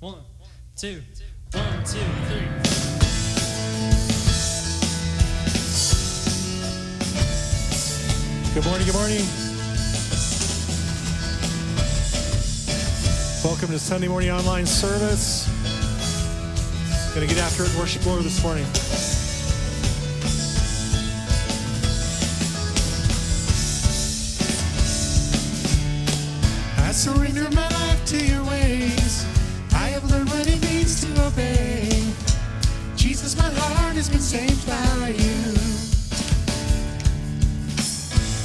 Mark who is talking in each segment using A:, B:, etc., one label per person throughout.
A: One, two, 1, 2, 3.
B: Good morning, good morning. Welcome to Sunday morning online service. Gonna get after it and worship Lord this morning. I surrender my life to your ways. I have learned what it means to obey. Jesus, my heart has been saved by you.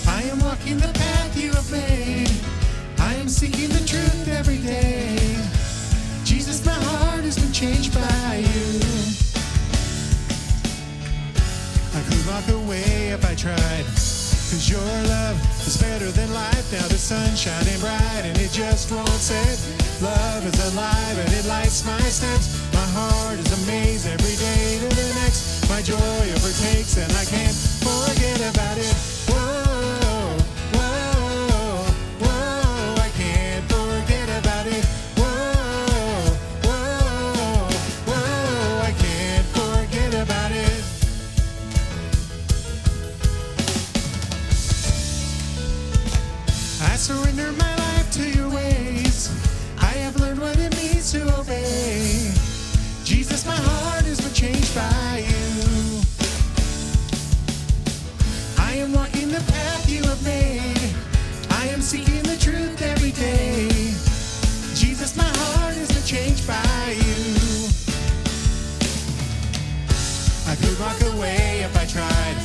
B: I am walking the path you have made. I am seeking the truth every day. Jesus, my heart has been changed by you. I could walk away if I tried, 'cause your love is better than life. Now the sun's shining bright and it just won't set. Love is alive and it lights my steps. My heart is amazed every day to the next. My joy overtakes and I can't forget about it. Whoa, whoa, whoa, I can't forget about it. Whoa, whoa, whoa, I can't forget about it. I surrender my life to your ways. I have learned what it means to obey. Jesus, my heart has been changed by you. I am walking the path you have made. I am seeking the truth every day. Jesus, my heart has been changed by you. I could walk away if I tried,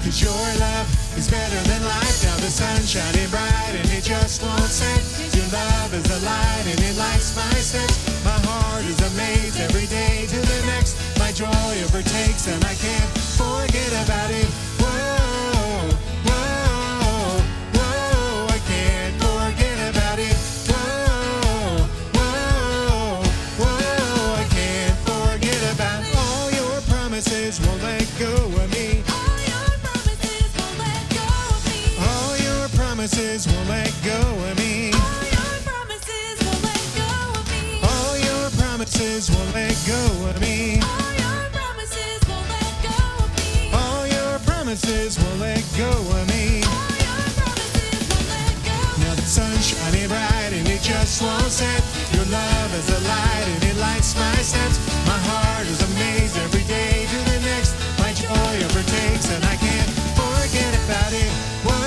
B: 'cause your love is better than life. Now the sun's shining bright and it just won't set. Your love is a light and it lights my steps. My heart is amazed every day to the next. My joy overtakes and I can't forget about it. Whoa, whoa, whoa, I can't forget about it. Whoa, whoa, whoa, I can't forget about it. All your promises won't let go of me. Promises won't let go of me.
C: All your promises won't let go of me.
B: All your promises won't let go of me.
C: All your promises won't let go of me.
B: All your promises won't let go of me.
C: All your promises won't let go.
B: Now the sun's shining bright and it just won't set. Your love is a light and it lights my steps. My heart is amazed every day to the next. My joy overtakes and I can't forget about it. Whoa.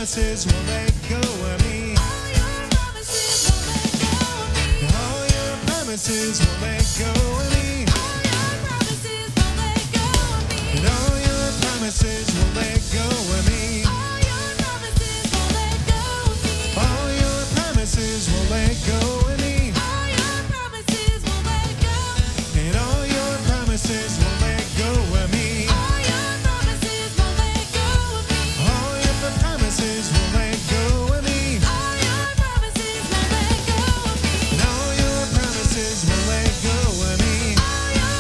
B: Promises won't let go of me.
C: All your promises won't let go of me.
B: All your promises won't let go of me.
C: All your promises won't let go of me.
B: And all your promises won't let go of me.
C: All your promises won't let go of me.
B: All your promises won't let go of me.
C: All your promises won't let go.
B: And all your promises won't let go of me.
C: All your promises won't let go of me.
B: All your promises won't let go of me.
C: All your promises won't let go of me.
B: And all your promises won't let go of me.
C: All your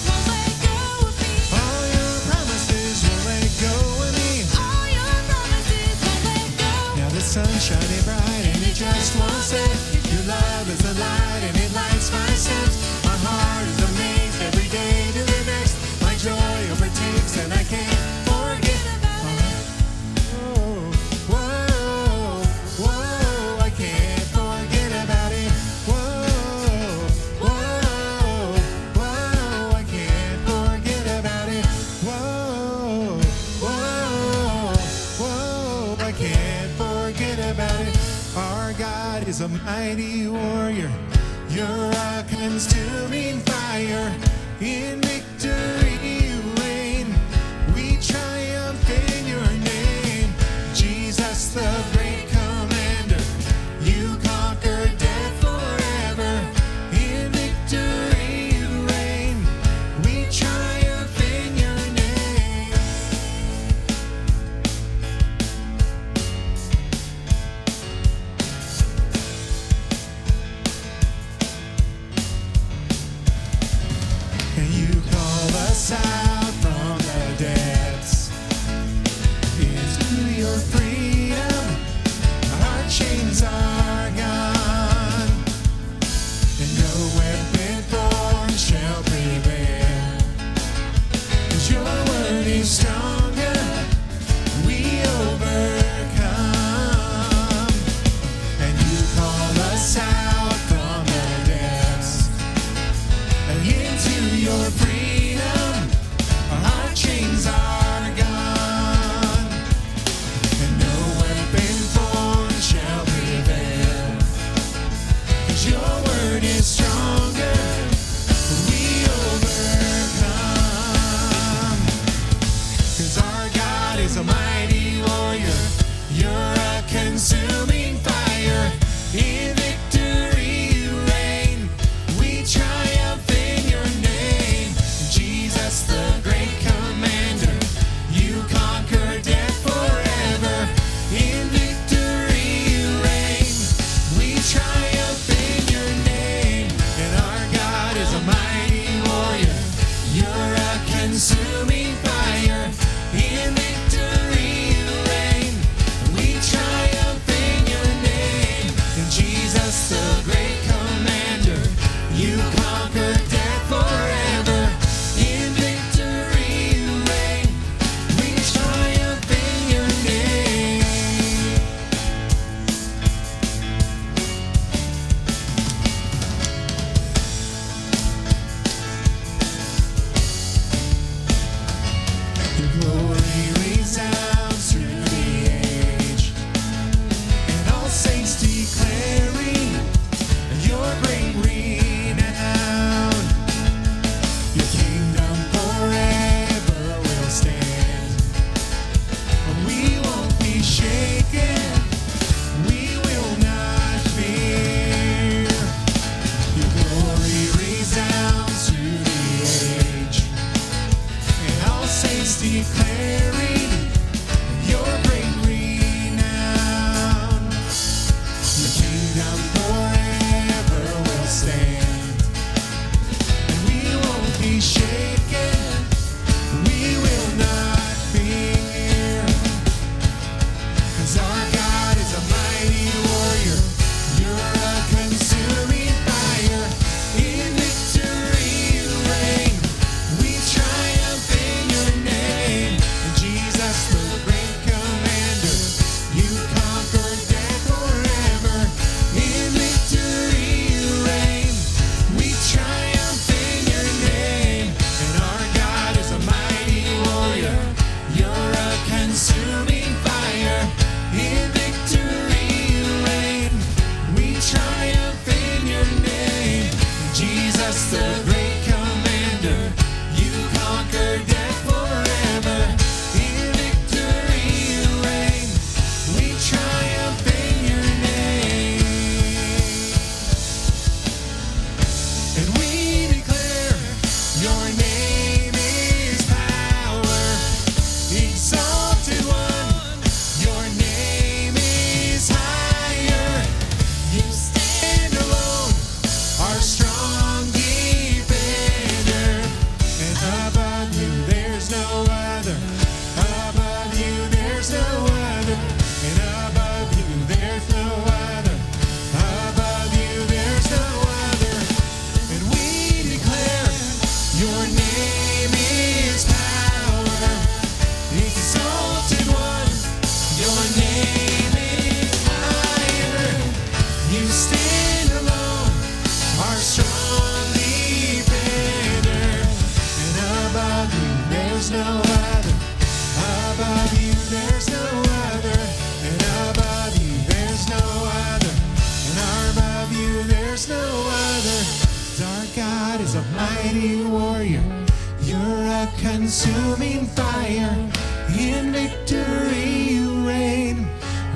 C: promises won't let go of me.
B: All your promises won't let go of me.
C: All your promises won't let go.
B: Now the sun's shining bright and it just won't set. Your love is a light and it lights my steps. My heart is amazed every day to the next. My joy overtakes and I can't forget about it. Whoa, whoa, whoa, I can't forget about it. Whoa, whoa, whoa, I can't forget about it. Whoa, whoa, whoa, I can't forget about it. Our God is a mighty warrior. Your consuming fire. In victory you reign. We triumph in your name. Jesus the great commander. You conquer death forever. In victory you reign. We triumph in your name. is stronger, we overcome. And you call us out from the depths and into your freedom. Our chains are gone, and no weapon formed shall prevail. 'Cause your word is stronger, we overcome. 'Cause our God is a mighty warrior. You're a consuming fire. In victory you reign. We triumph in your name. Jesus, the great commander. You conquer death forever. In victory you reign. We triumph in your name. And our God is a mighty warrior. You're a consuming fire. In victory you reign. We triumph in your name. And Jesus, the great commander. You conquer death forever. In victory you reign. We triumph in your name. Your glory resounds through the age, and all saints declaring your great renown. Your kingdom forever will stand. We won't be shaken, we will not fear. Your glory resounds through the age, and all saints declaring your great renown. Your kingdom forever will stand, and we won't be shaken, we will not fear. 'Cause our God is a mighty warrior. You're a consuming fire. In victory you reign. We triumph in your name. And Jesus, the great commander. You conquer death forever. In victory you reign. We triumph in your name. And our God is a mighty warrior. You're a consuming fire. In victory you reign. We triumph in your name. Jesus, the great commander. You conquer death forever. In victory you reign. We triumph in your name. And we declare your name is power. Exalted one, your name is higher. You stand alone, our strong defender. And above you there's no other. Above you there's no other. And above you there's no other. Above you there's no other. And we declare your name is power. Exalted one, your name is higher. You stand alone, our strong defender. And above you there's no other. Above you there's no other. And above you there's no other. And above you there's no other. Our God is a mighty warrior. You're a consuming fire. In victory you reign.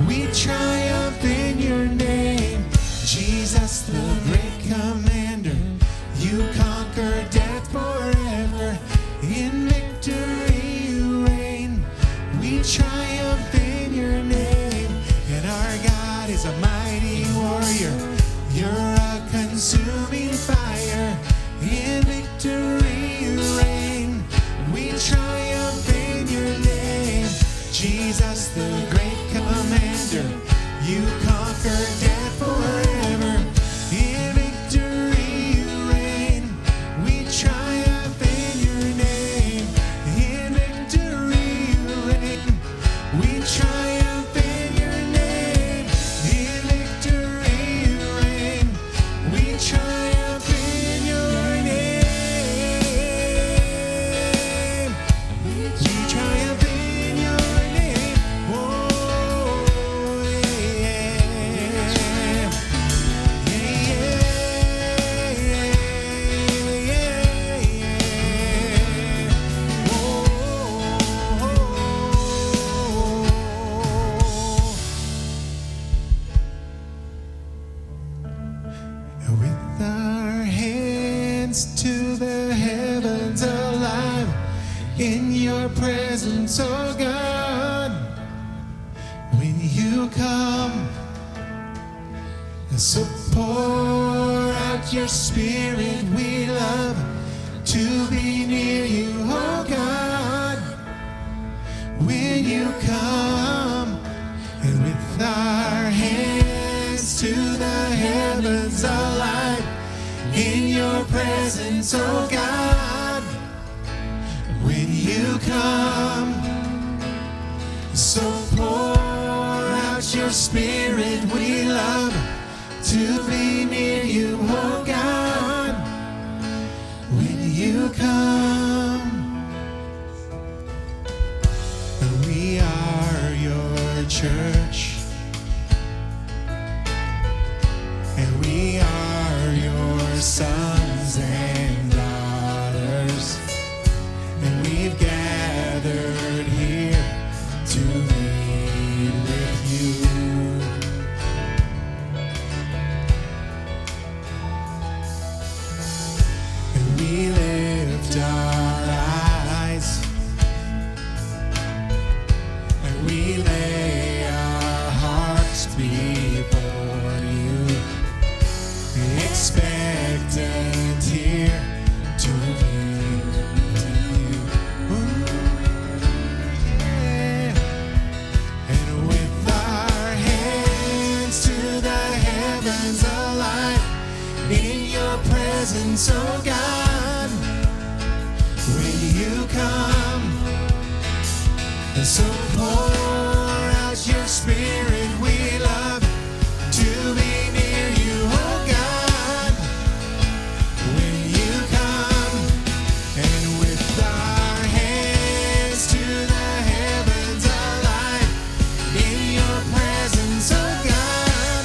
B: We triumph in your name. Jesus, the great commander. You conquer death forever. In victory you reign. We triumph in your name. And our God is a mighty warrior. You're a consuming fire. In victory you reign. We triumph in your name. Jesus, the great commander. You conquer death forever. In victory you reign. We triumph in your name. In victory presence, oh God. When you come, so pour out your spirit. We love to be near you, oh God. When you come, and with our hands to the heavens alive, in your presence, oh God. When you come, so pour out your spirit. We love to be near you, oh God. When you come, we are your church, and we are your sons and daughters, and we've gathered here to meet with you. And we lift our eyes, and we lay our hearts before you, expectant here to meet you. Yeah. And with our hands to the heavens alive, in your presence, oh God. When you come, and so pour out your spirit. We love to be near you, oh God. When you come, and with our hands to the heavens alive, in your presence, oh God.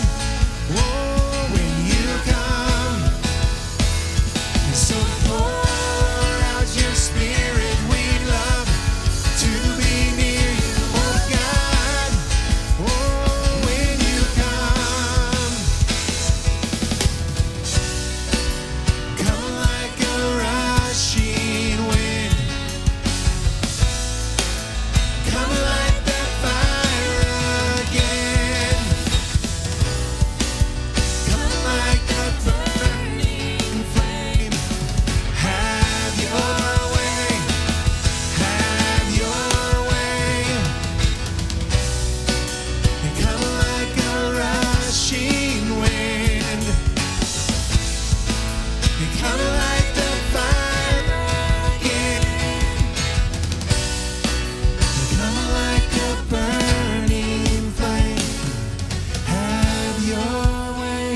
B: Oh, when you come, and so pour out your spirit. We love to be near you, oh God. Oh, when you come, come like a rushing wind, come like that fire again, come like a burning flame. Have your way, have your way. And come like a rushing wind, and come like the fire again, and come like a burning flame. Have your way,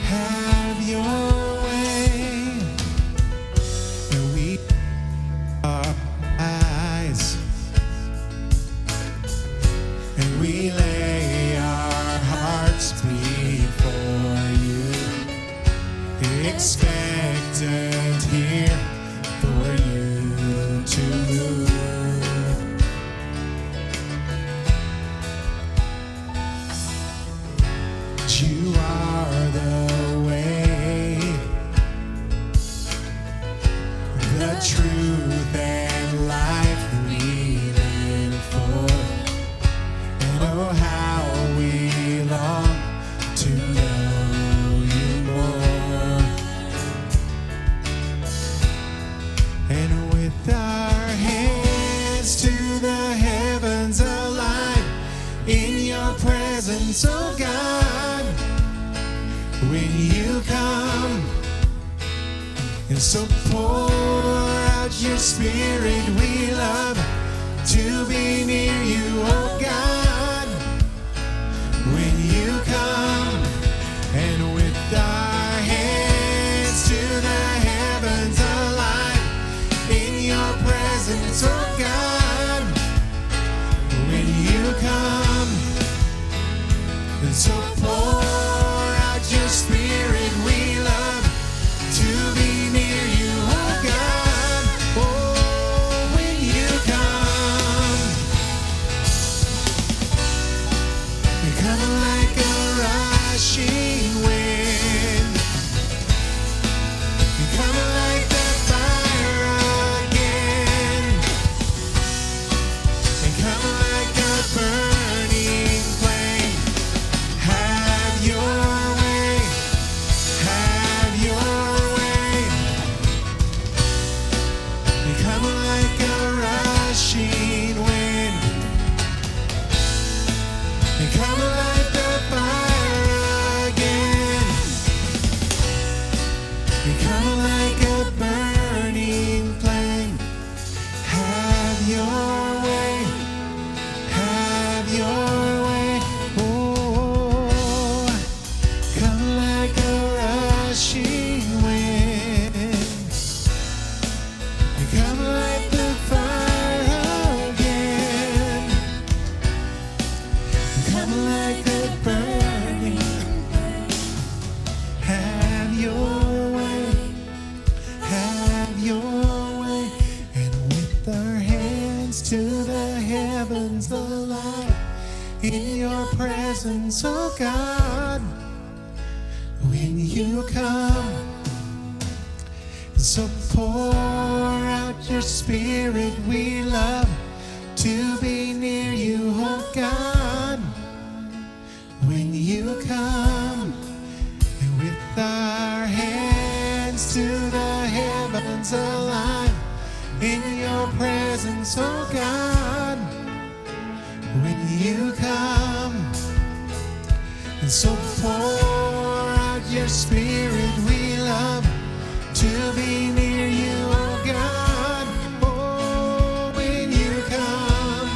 B: have your way. And we our eyes, and we lay our hearts before you, expectant here for you to move. You are the way, the truth and life we live for. And oh, how we long to know you more. And with our hands to the heavens alive, in your presence, oh God. When you come, and so pour out your spirit. We love to be near you, oh God. When you come, and with our hands to the heavens alive, in your presence, oh God. When you come, and so pour out your spirit. We love to be near you, oh God. Oh, when you come. to the heavens, the light in your presence, oh God. When you come, so pour out your spirit, we love to be near you, oh God. When you come, and with our hands to the heavens align in your presence, oh God. When you come, and so pour out your spirit, we love to be near you, oh God. Oh, when you come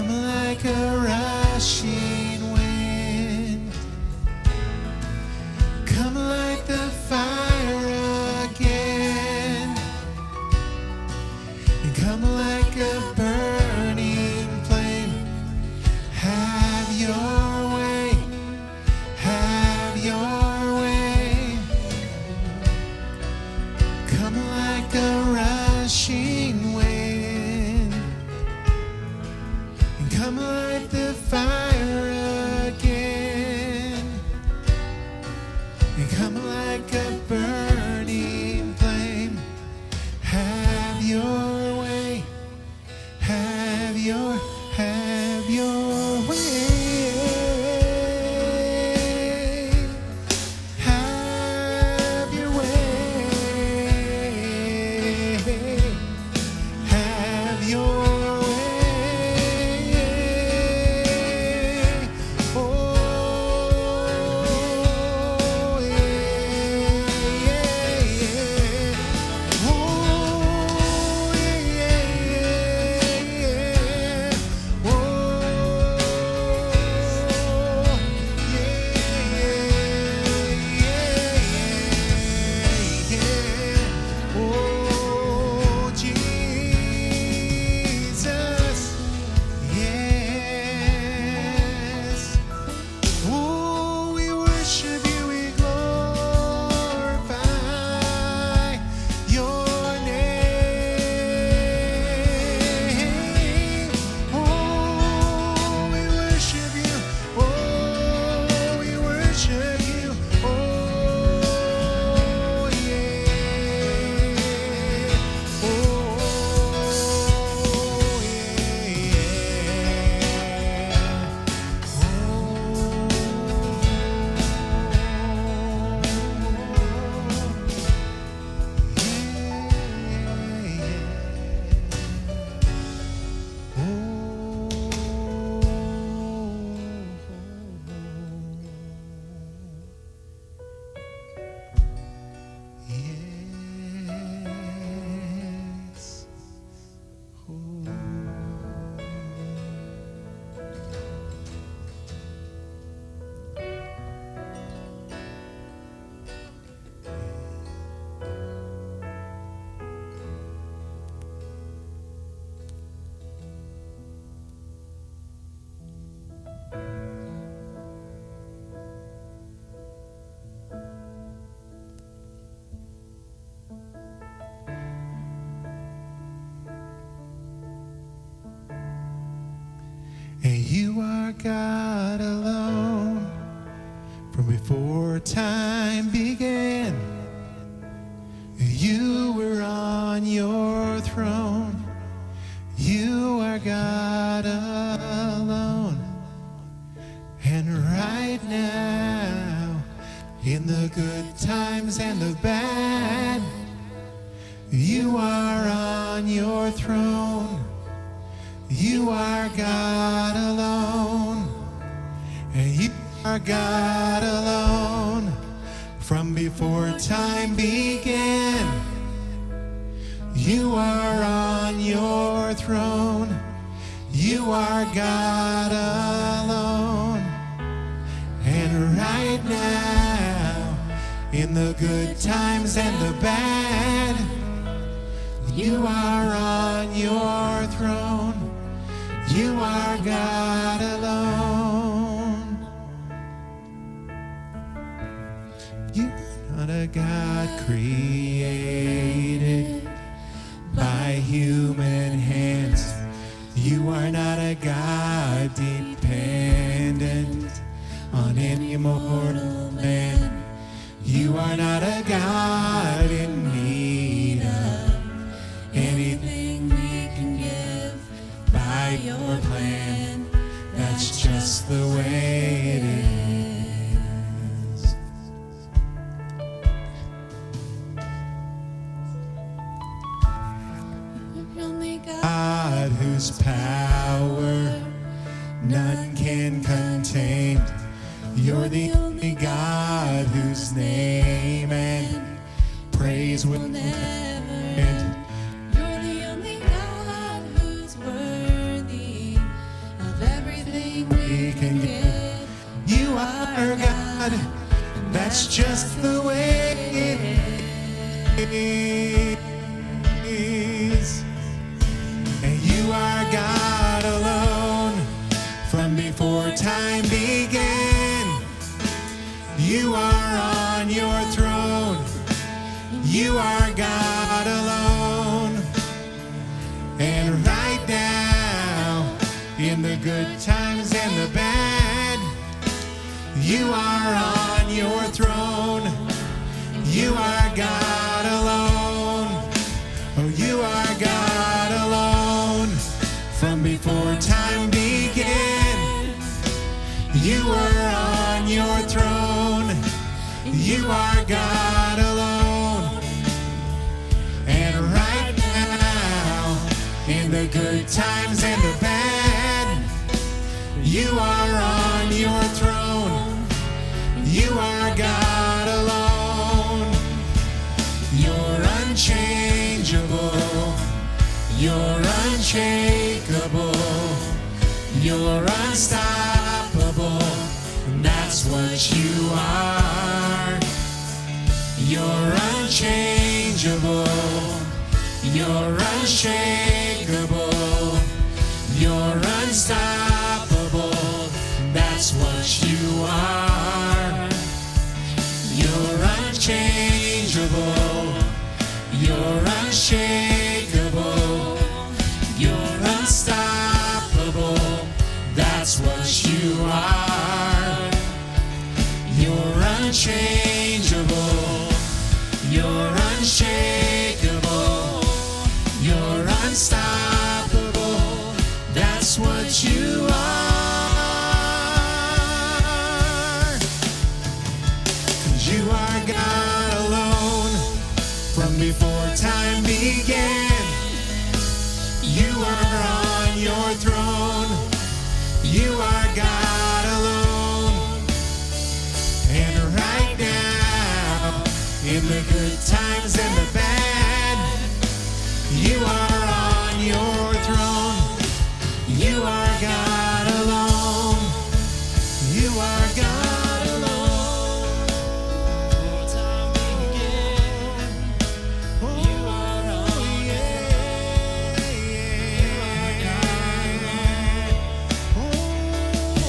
B: like a rushing wind, come like the fire again, and come like a burning flame. Have your way, have your way. Come like a rushing wind, and come like the fire again, and come like a burning flame. Have your way, have your way. Have your way. Have your way. Oh, yeah, yeah, yeah. Oh, yeah, yeah, yeah. Oh, Jesus, yes. Oh, we worship you, we glorify your name. Oh, we worship you. Oh, we worship you. Oh, yeah. Oh, yes. And you are God alone from before time began. You were on your throne. You are God alone. And right now, in the good times and the bad, you are on your throne. You are God alone, and you are God alone from before time began. You are on your throne. You are God alone, and right now, in the good times and the bad, you are on your throne. You are God alone. You're not a God created God whose power none can contain. You're the only God whose name and praise will never end.
C: You're the only God who's worthy of everything we can give.
B: You are God, that's just the way it is. And you are God alone from before time began. You are on your throne. You are God alone. And right now, in the good times and the bad, you are on your throne. You are God alone. Oh, you are God alone. From before time began, you were on your throne. You are God alone. And right now, in the good times and the bad, you are on your throne. You are God alone. You're unchangeable. You're unshakable. You're unstoppable. That's what you are. You're unchangeable. You're unshakable. You're unstoppable. That's what you are. You're unchangeable. You're unshakable. You're unstoppable. That's what you are. You're unchangeable. You're unshakable. You're unstoppable. That's what you are. 'Cause you are God alone from before time began. You are on your throne. You are God alone. And right now, in the good times and the bad, you are on your throne. You are God alone. You are God alone. Time began. You are on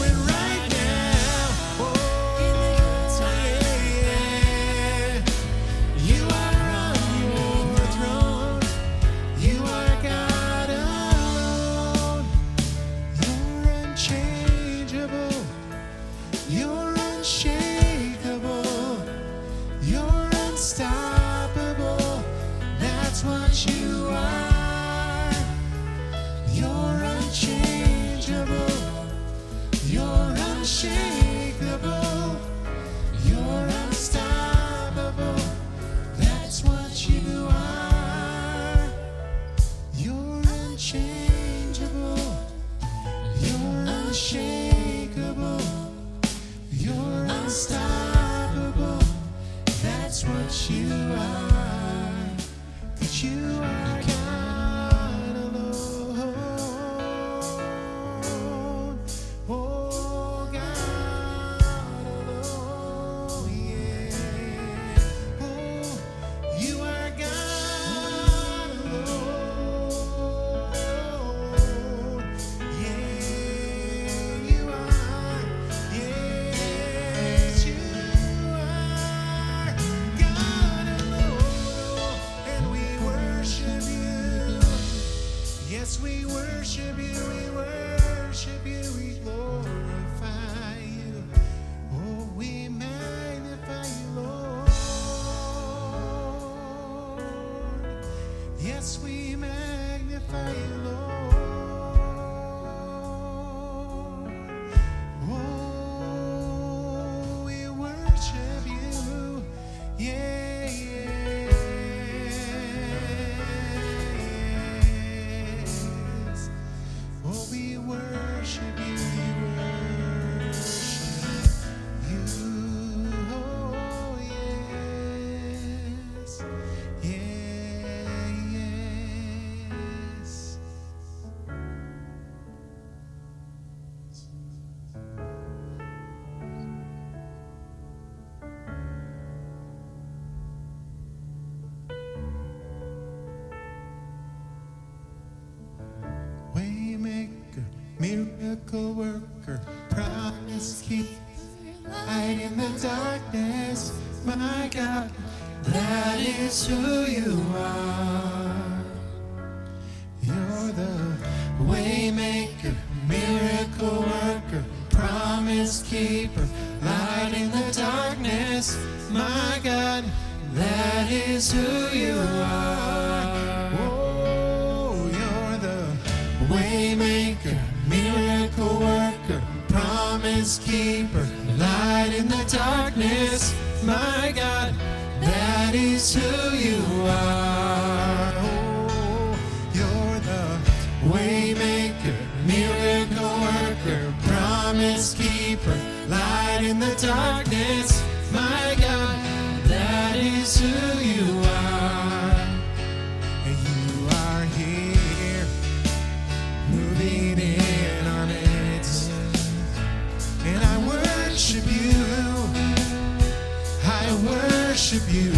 B: and right now, you are on your throne. You are God alone. You're unchangeable. You're unshakable. You're unstoppable. That's what you are. You're unchangeable. You're unshakable. You're unstoppable. That's what you are. You're unchangeable. You're unshakable. You're unstoppable. That's what you are. 'Cause you are God alone. Oh, God alone. Yeah. Oh, you are God alone. Yeah, you are. Yes, you are God alone. And we worship you. Yes, we worship you. We worship you. We glorify you. Oh, we magnify you, Lord. Yes, we magnify you, Lord. Oh, we worship you. Yeah, yeah, yeah. miracle worker, promise keeper, light in the darkness, my God, that is who you are. You're the waymaker, miracle worker, promise keeper, light in the darkness, my God, that is who you are. Oh, you're the waymaker, miracle worker, promise keeper, light in the darkness, my God, that is who you are. Oh, you're the waymaker, miracle worker, promise keeper, light in the darkness, my God, that is who you are. And you are here, moving in our midst. And I worship you, I worship you.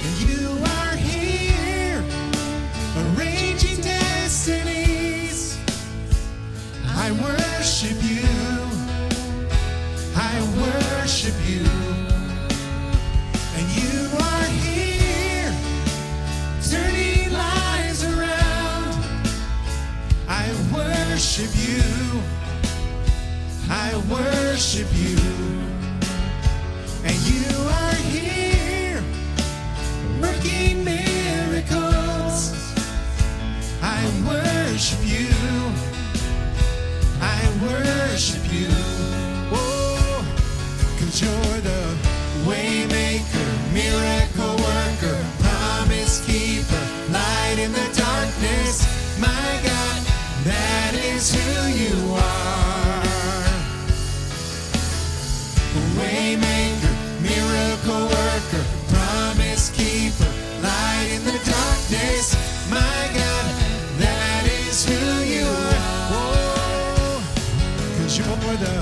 B: And you are here, arranging destinies. I worship you, I worship you. And you are here, turning lives around. I worship you, I worship you. And you are here, working miracles. I worship you, I worship you. Oh, 'cause you're the waymaker, miracle worker, promise keeper, light in the darkness, my God, that is who you are. Waymaker, miracle worker, promise keeper, light in the darkness, my God, that is who you are. Oh, 'cause you're the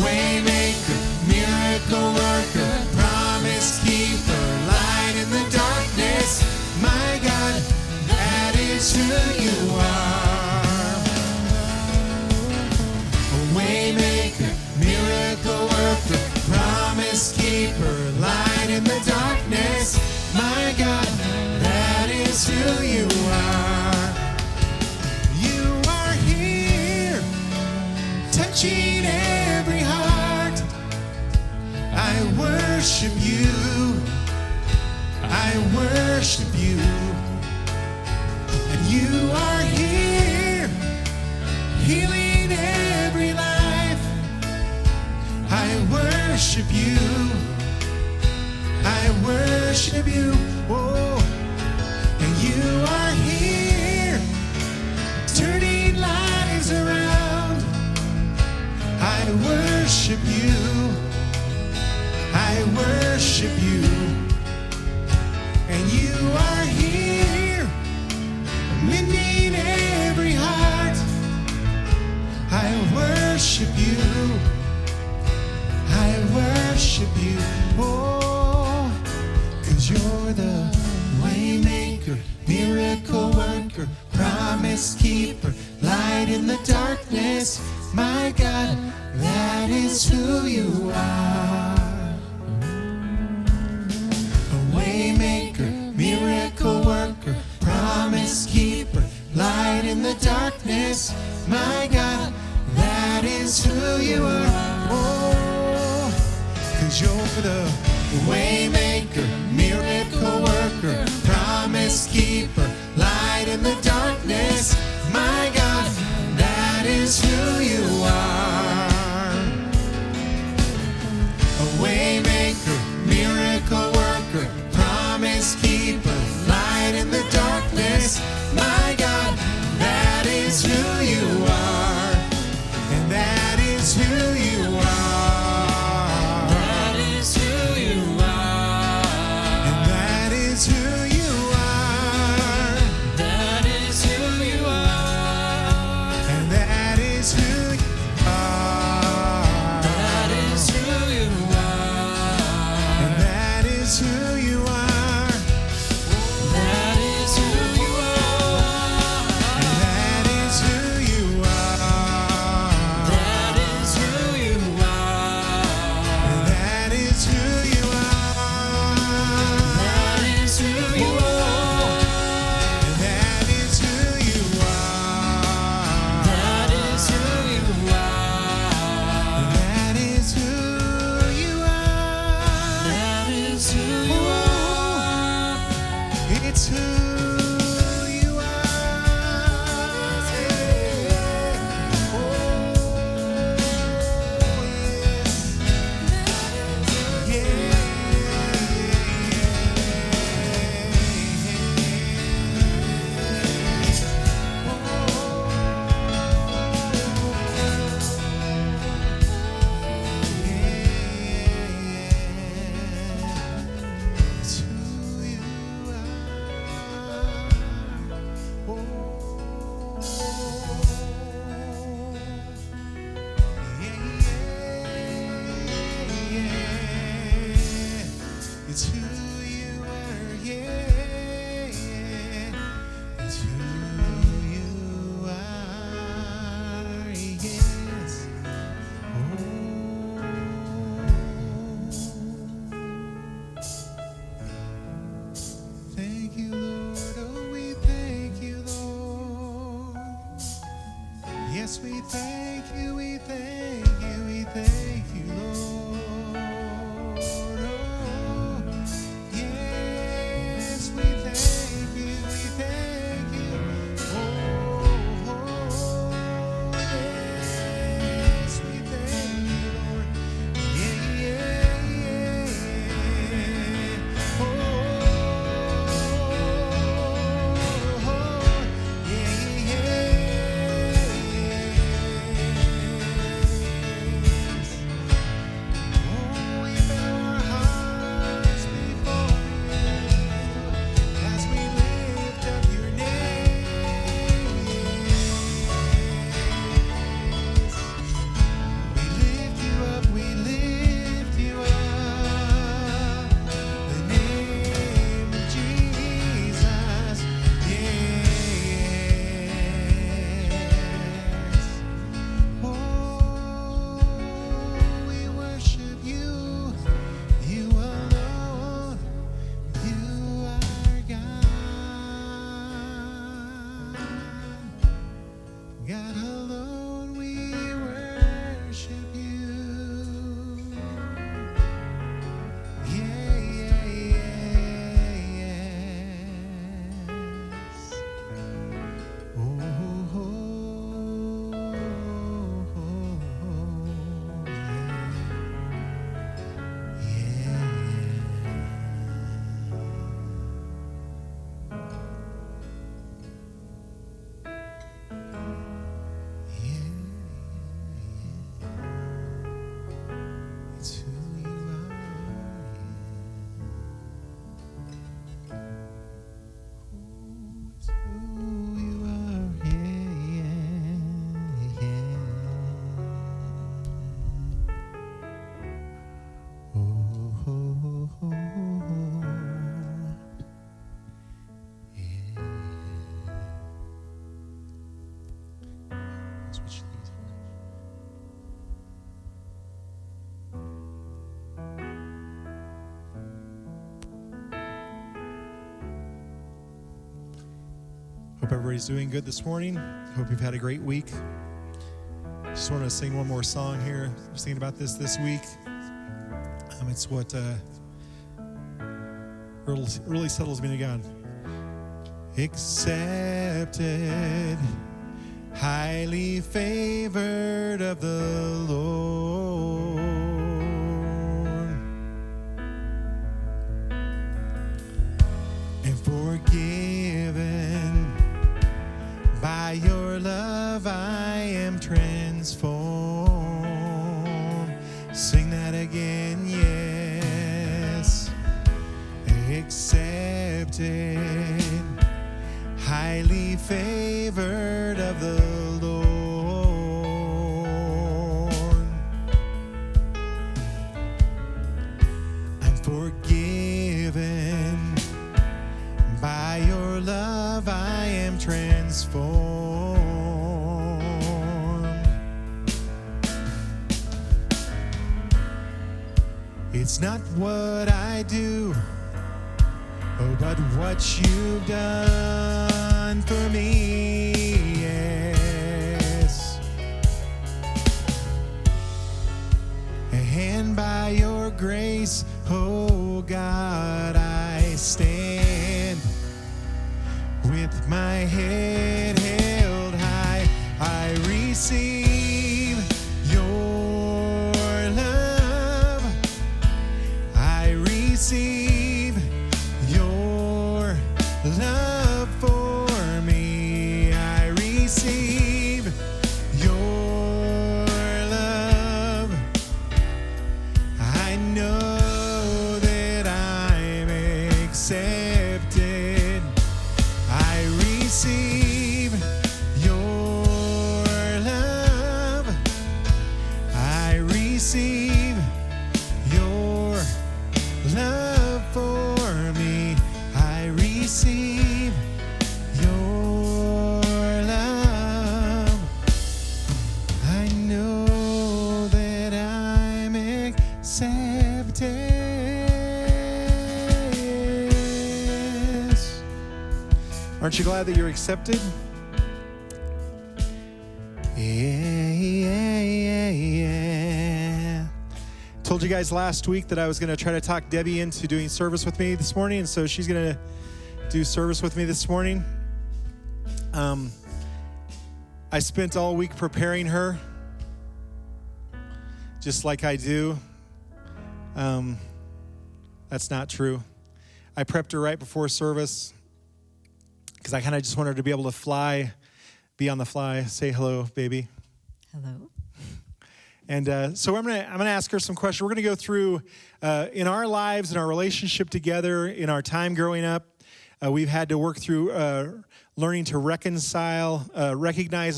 B: waymaker, miracle worker, promise keeper, light in the darkness, my God, that is who you are. Waymaker, miracle worker, promise keeper, light in the darkness, my God, that is who you are. You are here, touching every heart. I worship you, I worship you. And you are here, healing every life. I worship you, I worship you. Oh, and you are here, turning lives around. I worship you, I worship you. And you are here, mending every heart. I worship you, I worship you. Oh, 'cause you're the waymaker, miracle worker, promise keeper, light in the darkness, my God, that is who you are. A waymaker, miracle worker, promise keeper, light in the darkness, my God, that is who you are. Oh, 'cause you're the waymaker, miracle worker, promise keeper, light in the darkness, my God, that is who you are. A waymaker, miracle worker, promise keeper, light in the darkness, my God, that is who you are. And that is who you are.
A: That is who you are.
B: And that is who you are.
A: That is
B: we thank you, we thank you, we thank you, Lord. Oh, yes, we thank you, we thank you. Oh, yes, we thank you, Lord. Yeah, yeah, yeah. Oh, yeah, yes. Oh, we bow our hearts before you as we lift up your name. We lift you up, we lift you up. The name of Jesus, yes. Oh, we worship you, you alone, you are God. God alone, we worship you. Yeah, yeah, yes. Oh, yeah, it's who you are. It's who you are. Switch these. Hope everybody's doing good this morning. Hope you've had a great week. Just want to sing one more song here. I was thinking about this week. It's what really settles me to God. Accepted, highly favored of the Lord, and forgiven by your love I am transformed. Sing that again, yes. Accepted, highly favored of the Lord. I'm forgiven by your love I am transformed. It's not what I do, oh, but what you've done for me, yes. And by your grace, oh God, I stand with my head held high. I receive your love. I receive your love for me. I receive your love. I know that I'm accepted. I receive your love. I receive your love for me. I receive your love. I know that I'm accepted. Aren't you glad that you're accepted? Yeah. Told you guys last week that I was going to try to talk Debbie into doing service with me this morning, and so she's going to do service with me this morning. I spent all week preparing her, just like I do. That's not true. I prepped her right before service because I kind of just wanted her to be able to be on the fly. Say hello, baby.
C: Hello.
B: And so I'm gonna ask her some questions. We're gonna go through in our lives, in our relationship together, in our time growing up. We've had to work through learning to recognize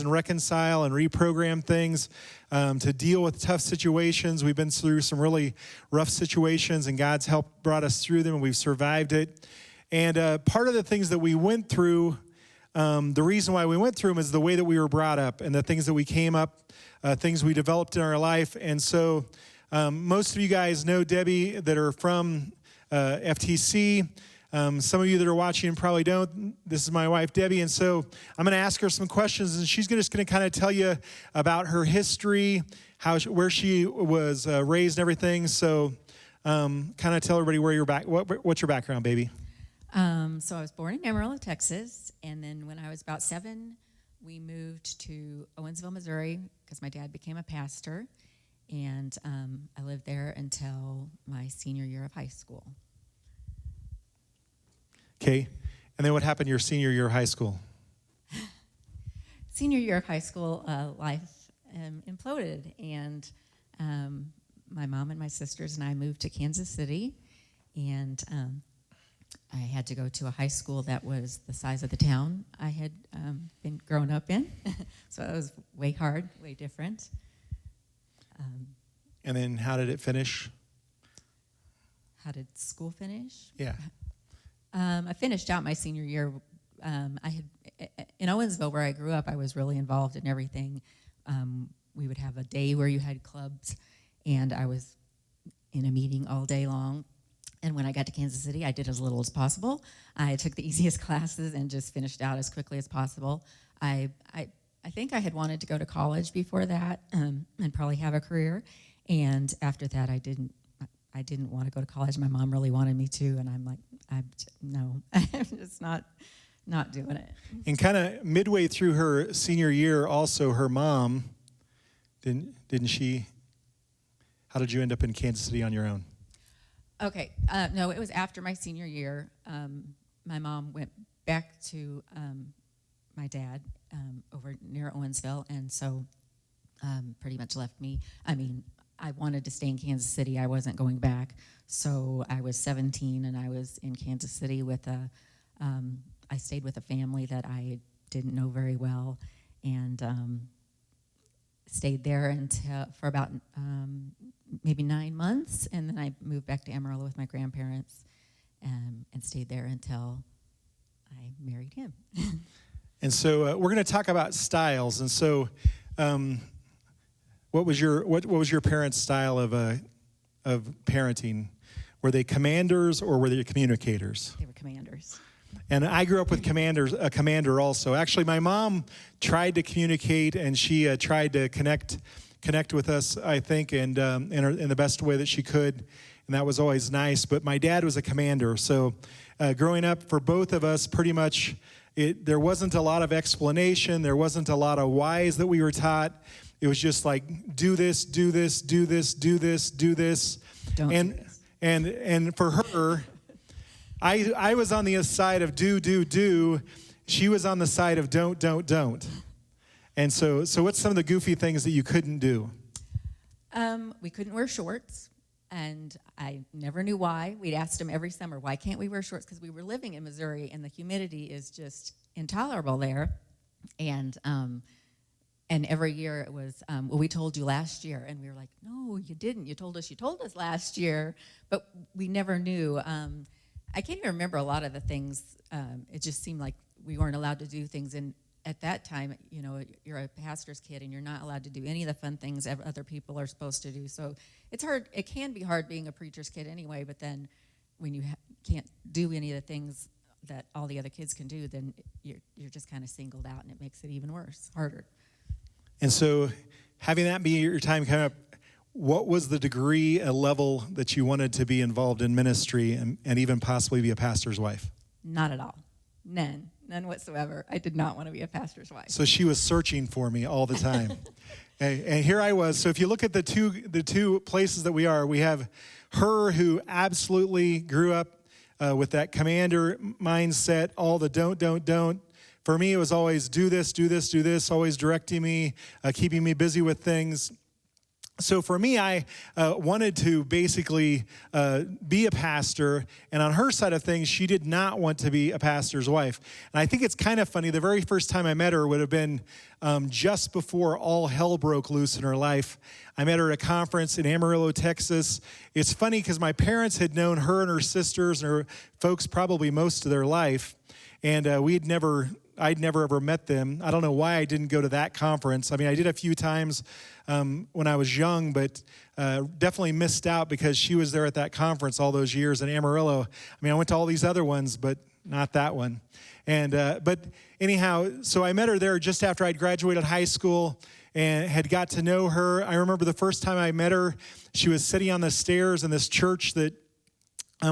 B: and reconcile and reprogram things, to deal with tough situations. We've been through some really rough situations, and God's help brought us through them, and we've survived it. And part of the things that we went through, the reason why we went through them is the way that we were brought up and the things that we came up, things we developed in our life. And so most of you guys know Debbie that are from FTC. Some of you that are watching probably don't. This is my wife, Debbie, and so I'm going to ask her some questions, and she's just going to kind of tell you about her history, where she was raised and everything. So kind of tell everybody what's your background, baby?
C: So I was born in Amarillo, Texas, and then when I was about 7, we moved to Owensville, Missouri, because my dad became a pastor, and I lived there until my senior year of high school.
B: Okay, and then what happened your senior year of high school?
C: Senior year of high school, life imploded, and my mom and my sisters and I moved to Kansas City, and I had to go to a high school that was the size of the town I had been grown up in, so it was way hard, way different.
B: And then how did it finish?
C: How did school finish?
B: Yeah.
C: I finished out my senior year. I had in Owensville, where I grew up, I was really involved in everything. We would have a day where you had clubs, and I was in a meeting all day long. And when I got to Kansas City, I did as little as possible. I took the easiest classes and just finished out as quickly as possible. I think I had wanted to go to college before that and probably have a career. And after that, I didn't want to go to college. My mom really wanted me to, and I'm like, no, I'm just not doing it.
B: And kind of midway through her senior year, also her mom, didn't she? How did you end up in Kansas City on your own?
C: Okay, no, it was after my senior year. My mom went back to my dad over near Owensville, and so pretty much left me. I mean, I wanted to stay in Kansas City. I wasn't going back. So I was 17, and I was in Kansas City with I stayed with a family that I didn't know very well, and stayed there for about maybe 9 months, and then I moved back to Amarillo with my grandparents, and stayed there until I married him.
B: And so we're going to talk about styles. And so, what was your parents' style of parenting? Were they commanders or were they communicators?
C: They were commanders.
B: And I grew up with a commander also. Actually, my mom tried to communicate, and she tried to connect with us, I think, and in the best way that she could, and that was always nice. But my dad was a commander, so growing up for both of us, pretty much, there wasn't a lot of explanation. There wasn't a lot of whys that we were taught. It was just like, do this, do this, do this, do this, do this.
C: Don't do this.
B: And for her, I was on the side of do. She was on the side of don't. And so what's some of the goofy things that you couldn't do?
C: We couldn't wear shorts, and I never knew why. We'd asked them every summer, why can't we wear shorts? Because we were living in Missouri, and the humidity is just intolerable there. And every year it was, well, we told you last year. And we were like, no, you didn't. You told us last year. But we never knew. I can't even remember a lot of the things. It just seemed like we weren't allowed to do things. And at that time, you know, you're a pastor's kid, and you're not allowed to do any of the fun things other people are supposed to do. So it's hard. It can be hard being a preacher's kid anyway. But then when you can't do any of the things that all the other kids can do, then you're just kind of singled out, and it makes it even worse, harder.
D: And so having that be your time coming up, what was the degree, a level that you wanted to be involved in ministry and even possibly be a pastor's wife?
C: Not at all. None whatsoever. I did not want to be a pastor's wife.
D: So she was searching for me all the time. And here I was. So if you look at the two places that we are, we have her who absolutely grew up with that commander mindset, all the don't. For me, it was always do this, always directing me, keeping me busy with things. So for me, I wanted to basically be a pastor, and on her side of things, she did not want to be a pastor's wife. And I think it's kind of funny, the very first time I met her would have been just before all hell broke loose in her life. I met her at a conference in Amarillo, Texas. It's funny because my parents had known her and her sisters and her folks probably most of their life, and I'd never ever met them. I don't know why I didn't go to that conference. I mean, I did a few times when I was young, but definitely missed out because she was there at that conference all those years in Amarillo. I mean, I went to all these other ones, but not that one. And but anyhow, so I met her there just after I'd graduated high school and had got to know her. I remember the first time I met her, she was sitting on the stairs in this church that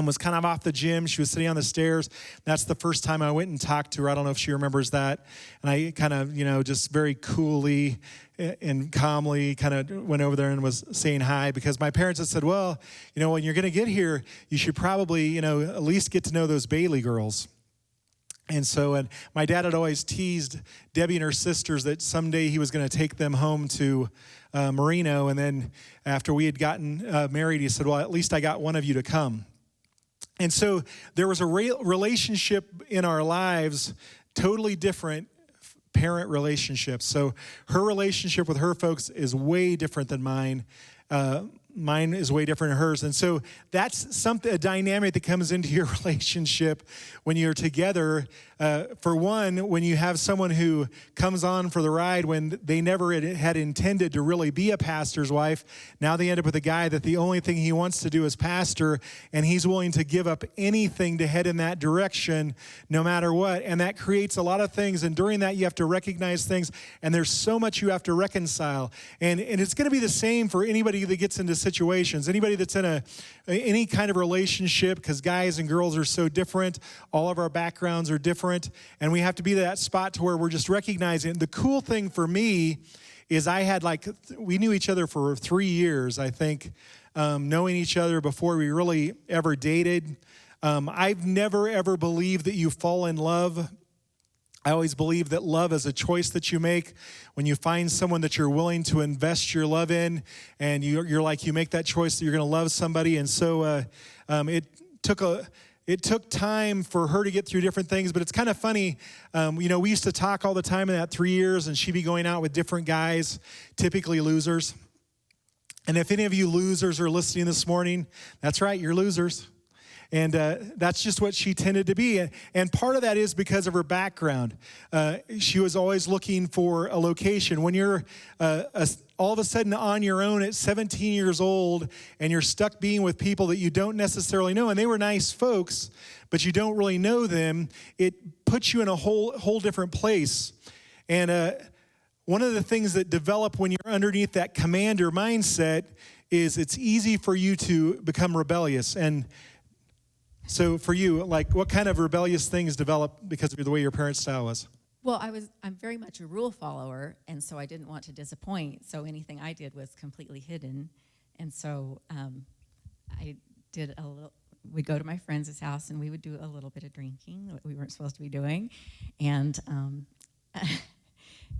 D: was kind of off the gym. She was sitting on the stairs. That's the first time I went and talked to her. I don't know if she remembers that. And I kind of, just very coolly and calmly kind of went over there and was saying hi because my parents had said, well, when you're going to get here, you should probably, at least get to know those Bailey girls. And so my dad had always teased Debbie and her sisters that someday he was going to take them home to Marino. And then after we had gotten married, he said, well, at least I got one of you to come. And so there was a relationship in our lives, totally different parent relationships. So her relationship with her folks is way different than mine. Mine is way different than hers. And so that's a dynamic that comes into your relationship when you're together. For one, when you have someone who comes on for the ride when they never had intended to really be a pastor's wife. Now they end up with a guy that the only thing he wants to do is pastor, and he's willing to give up anything to head in that direction no matter what. And that creates a lot of things. And during that, you have to recognize things. And there's so much you have to reconcile. And it's going to be the same for anybody that gets into situations, anybody that's in any kind of relationship, because guys and girls are so different. All of our backgrounds are different. And we have to be that spot to where we're just recognizing. The cool thing for me is we knew each other for 3 years, I think, knowing each other before we really ever dated. I've never, ever believed that you fall in love. I always believe that love is a choice that you make when you find someone that you're willing to invest your love in, and you make that choice that you're going to love somebody. And so it took time for her to get through different things, but it's kind of funny. We used to talk all the time in that 3 years, and she'd be going out with different guys, typically losers. And if any of you losers are listening this morning, that's right, you're losers. And that's just what she tended to be. And part of that is because of her background. She was always looking for a location. When you're all of a sudden on your own at 17 years old and you're stuck being with people that you don't necessarily know, and they were nice folks, but you don't really know them, it puts you in a whole different place. And one of the things that develop when you're underneath that commander mindset is it's easy for you to become rebellious. And so for you, what kind of rebellious things developed because of the way your parents' style was?
C: Well, I'm very much a rule follower, and so I didn't want to disappoint. So anything I did was completely hidden, and so I did a little. We'd go to my friend's house, and we would do a little bit of drinking that we weren't supposed to be doing, and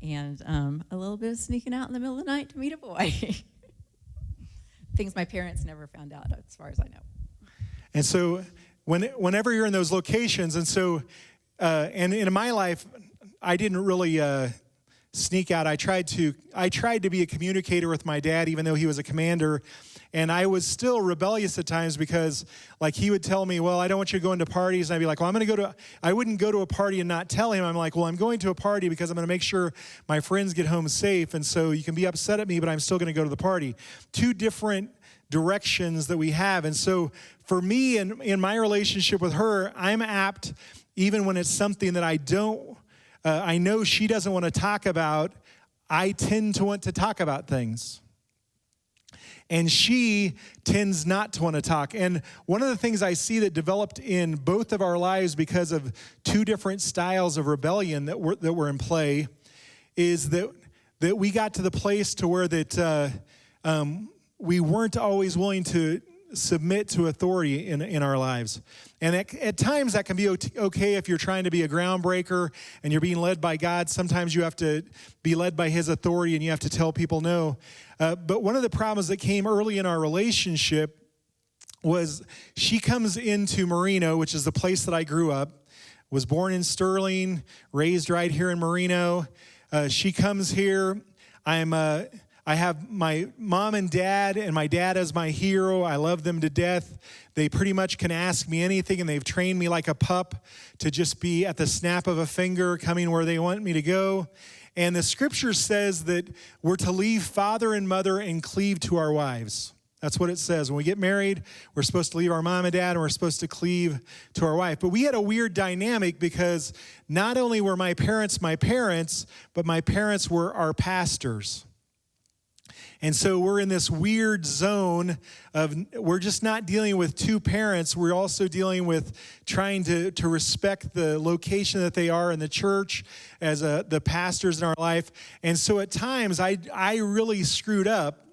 C: a little bit of sneaking out in the middle of the night to meet a boy. Things my parents never found out, as far as I know.
D: And so whenever you're in those locations, and so, and in my life, I didn't really sneak out. I tried to be a communicator with my dad, even though he was a commander, and I was still rebellious at times because, he would tell me, well, I don't want you to go into parties, and I'd be like, well, I wouldn't go to a party and not tell him. I'm like, well, I'm going to a party because I'm going to make sure my friends get home safe, and so you can be upset at me, but I'm still going to go to the party. Two different directions that we have. And so for me in my relationship with her, I'm apt, even when it's something that I know she doesn't want to talk about, I tend to want to talk about things. And she tends not to want to talk. And one of the things I see that developed in both of our lives because of two different styles of rebellion that were in play is that we got to the place to where that we weren't always willing to submit to authority in our lives. And at times that can be okay if you're trying to be a groundbreaker and you're being led by God. Sometimes you have to be led by his authority and you have to tell people no. But one of the problems that came early in our relationship was she comes into Merino, which is the place that I grew up, was born in Sterling, raised right here in Merino. She comes here. I have my mom and my dad as my hero. I love them to death. They pretty much can ask me anything, and they've trained me like a pup to just be at the snap of a finger coming where they want me to go. And the scripture says that we're to leave father and mother and cleave to our wives. That's what it says. When we get married, we're supposed to leave our mom and dad, and we're supposed to cleave to our wife. But we had a weird dynamic because not only were my parents, but my parents were our pastors. And so we're in this weird zone of we're just not dealing with two parents. We're also dealing with trying to respect the location that they are in the church as the pastors in our life. And so at times I really screwed up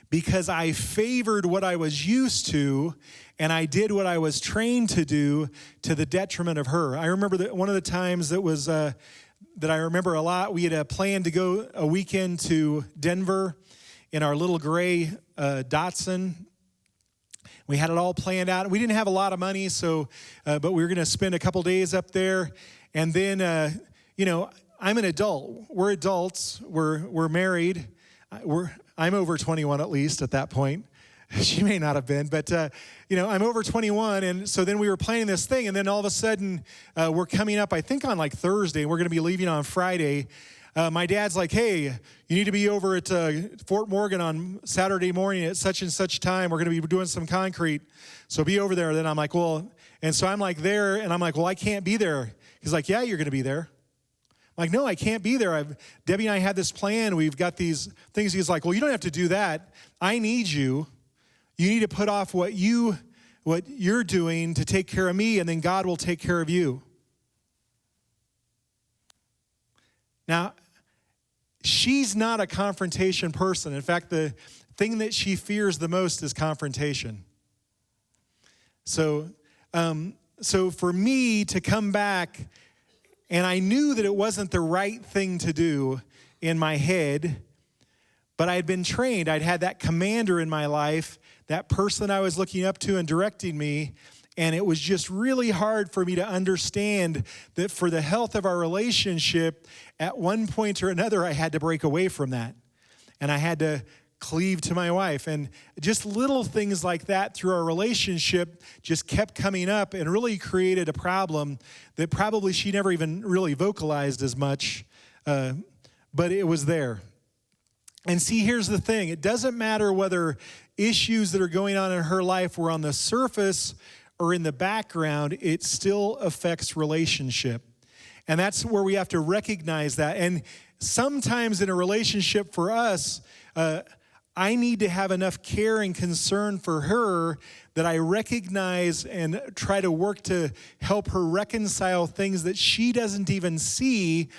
D: because I favored what I was used to and I did what I was trained to do to the detriment of her. I remember that one of the times that was that I remember a lot, we had a plan to go a weekend to Denver in our little gray Datsun. We had it all planned out. We didn't have a lot of money, but we were going to spend a couple days up there. And then, I'm an adult. We're adults. We're married. I'm over 21 at least at that point. She may not have been, but, I'm over 21. And so then we were planning this thing. And then all of a sudden, we're coming up, I think on like Thursday. We're going to be leaving on Friday. My dad's like, hey, you need to be over at Fort Morgan on Saturday morning at such and such time. We're going to be doing some concrete. So be over there. Then I'm like, well, and so I'm like there. And I'm like, well, I can't be there. He's like, yeah, you're going to be there. I'm like, no, I can't be there. Debbie and I had this plan. We've got these things. He's like, well, you don't have to do that. I need you. You need to put off what you're doing to take care of me, and then God will take care of you. Now, she's not a confrontation person. In fact, the thing that she fears the most is confrontation. So for me to come back, and I knew that it wasn't the right thing to do in my head, but I had been trained. I'd had that commander in my life, that person I was looking up to and directing me, and it was just really hard for me to understand that for the health of our relationship, at one point or another, I had to break away from that. And I had to cleave to my wife. And just little things like that through our relationship just kept coming up and really created a problem that probably she never even really vocalized as much, but it was there. And see, here's the thing. It doesn't matter whether issues that are going on in her life were on the surface or in the background, it still affects relationship. And that's where we have to recognize that. And sometimes in a relationship for us, I need to have enough care and concern for her that I recognize and try to work to help her reconcile things that she doesn't even see